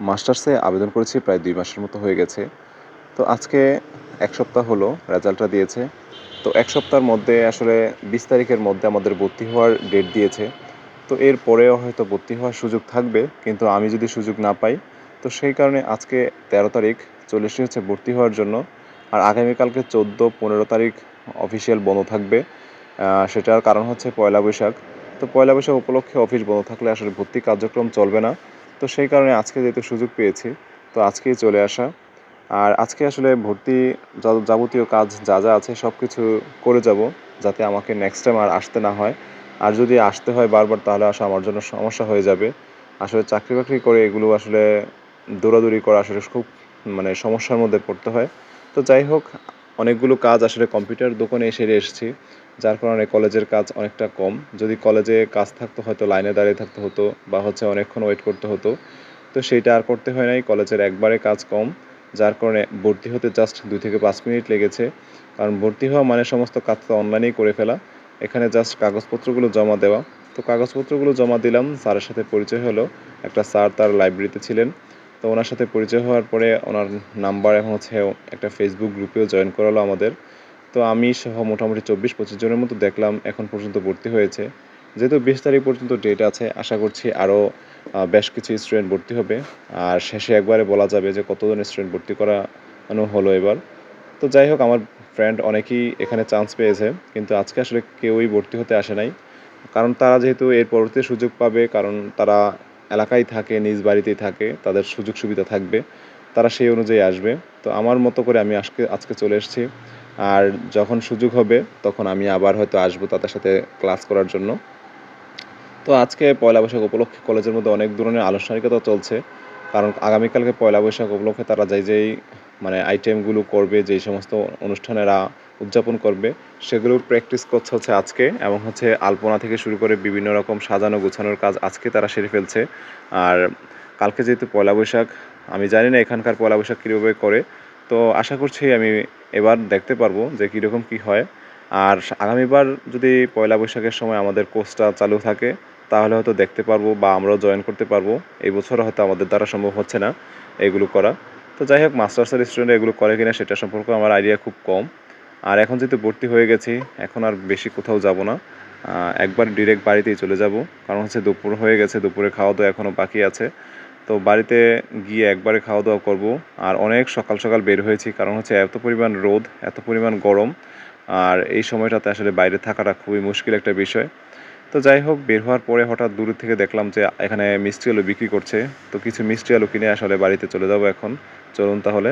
মাস্টার্সে আবেদন করেছি প্রায় ২ মাসের মতো হয়ে গেছে। তো আজকে ১ সপ্তাহ হলো রেজাল্টটা দিয়েছে। তো ১ সপ্তাহের মধ্যে আসলে ২০ তারিখের মধ্যে আমাদের ভর্তি হওয়ার ডেট দিয়েছে। তো এর পরেও হয়তো ভর্তি হওয়ার সুযোগ থাকবে। কিন্তু আমি যদি সুযোগ না পাই, তো সেই কারণে আজকে ১৩ তারিখ চলে এসেছি হচ্ছে ভর্তি হওয়ার জন্য। আর আগামীকালকে ১৪-১৫ তারিখ অফিসিয়াল বন্ধ থাকবে। সেটার কারণ হচ্ছে পয়লা বৈশাখ। তো পয়লা বৈশাখ উপলক্ষে অফিস বন্ধ থাকলে আসলে ভর্তি কার্যক্রম চলবে না। তো সেই কারণে আজকে যেহেতু সুযোগ পেয়েছি, তো আজকেই চলে আসা। আর আজকে আসলে ভর্তি যাবতীয় কাজ যা যা আছে সব কিছু করে যাব, যাতে আমাকে নেক্সট টাইম আর আসতে না হয়। আর যদি আসতে হয় বারবার তাহলে আসলে আমার জন্য সমস্যা হয়ে যাবে। আসলে চাকরি বাকরি করে এগুলো আসলে দৌড়াদৌড়ি করা আসলে খুব মানে সমস্যার মধ্যে পড়তে হয়। তো যাই হোক, অনেকগুলো কাজ আসলে কম্পিউটার দোকানে সেরে এসেছি, যার কারণে কলেজের কাজ অনেকটা কম। যদি কলেজে কাজ থাকতো হয়তো লাইনে দাঁড়িয়ে থাকতে হতো বা হচ্ছে অনেকক্ষণ ওয়েট করতে হতো। তো সেইটা আর করতে হয় নাই। কলেজের একবারে কাজ কম। যার কারণে ভর্তি হতে জাস্ট ২ থেকে ৫ মিনিট লেগেছে। কারণ ভর্তি হওয়া মানে সমস্ত কাজ তো অনলাইনেই করে ফেলা। এখানে জাস্ট কাগজপত্রগুলো জমা দেওয়া। তো কাগজপত্রগুলো জমা দিলাম। স্যারের সাথে পরিচয় হলো। একটা স্যার তার লাইব্রেরিতে ছিলেন। তো ওনার সাথে পরিচয় হওয়ার পরে ওনার নাম্বার এখন হচ্ছে একটা ফেসবুক গ্রুপেও জয়েন করালো আমাদের। তো আমি সহ মোটামুটি ২৪-২৫ জনের মতো দেখলাম এখন পর্যন্ত ভর্তি হয়েছে। যেহেতু ২০ তারিখ পর্যন্ত ডেট আছে, আশা করছি আরও বেশ কিছু স্টুডেন্ট ভর্তি হবে। আর শেষে একবারে বলা যাবে যে কতজন স্টুডেন্ট ভর্তি করানো হলো এবার। তো যাই হোক, আমার ফ্রেন্ড অনেকেই এখানে চান্স পেয়েছে, কিন্তু আজকে আসলে কেউই ভর্তি হতে আসে নাই। কারণ তারা যেহেতু এর পরবর্তীতে সুযোগ পাবে, কারণ তারা এলাকায় থাকে, নিজ বাড়িতেই থাকে, তাদের সুযোগ সুবিধা থাকবে, তারা সেই অনুযায়ী আসবে। তো আমার মতো করে আমি আজকে চলে এসেছি। আর যখন সুযোগ হবে তখন আমি আবার হয়তো আসবো তাদের সাথে ক্লাস করার জন্য। তো আজকে পয়লা বৈশাখ উপলক্ষে কলেজের মধ্যে অনেক ধরনের আনুষ্ঠানিকতা চলছে। কারণ আগামীকালকে পয়লা বৈশাখ উপলক্ষে তারা যেই মানে আইটেমগুলো করবে, যেই সমস্ত অনুষ্ঠানেরা উদযাপন করবে, সেগুলোর প্র্যাকটিস করছে হচ্ছে আজকে, এবং হচ্ছে আলপনা থেকে শুরু করে বিভিন্ন রকম সাজানো গোছানোর কাজ আজকে তারা সেরে ফেলছে। আর কালকে যেহেতু পয়লা বৈশাখ, আমি জানি না এখানকার পয়লা বৈশাখ কীভাবে করে। তো আশা করছি আমি এবার দেখতে পারবো যে কীরকম কী হয়। আর আগামীবার যদি পয়লা বৈশাখের সময় আমাদের কোর্সটা চালু থাকে, তাহলে হয়তো দেখতে পারবো বা আমরাও জয়েন করতে পারবো। এই বছর হয়তো আমাদের দ্বারা সম্ভব হচ্ছে না এগুলো করা। তো যাই হোক, মাস্টার্সের স্টুডেন্টরা এগুলো করে কিনা সেটা সম্পর্কে আমার আইডিয়া খুব কম। আর এখন যেহেতু ভর্তি হয়ে গেছি, এখন আর বেশি কোথাও যাব না। একবার ডিরেক্ট বাড়িতেই চলে যাব। কারণ হচ্ছে দুপুর হয়ে গেছে, দুপুরে খাওয়া দাওয়া এখনও বাকি আছে। তো বাড়িতে গিয়ে একবারে খাওয়া দাওয়া করব। আর অনেক সকাল সকাল বের হয়েছি, কারণ হচ্ছে এত পরিমাণ রোদ, এত পরিমাণ গরম। আর এই সময়টাতে আসলে বাইরে থাকাটা খুবই মুশকিল একটা বিষয়। তো যাই হোক, বের হওয়ার পরে হঠাৎ দূর থেকে দেখলাম যে এখানে মিষ্টি আলু বিক্রি করছে। তো কিছু মিষ্টি আলু কিনে আসলে বাড়িতে চলে যাব এখন। চলুন তাহলে।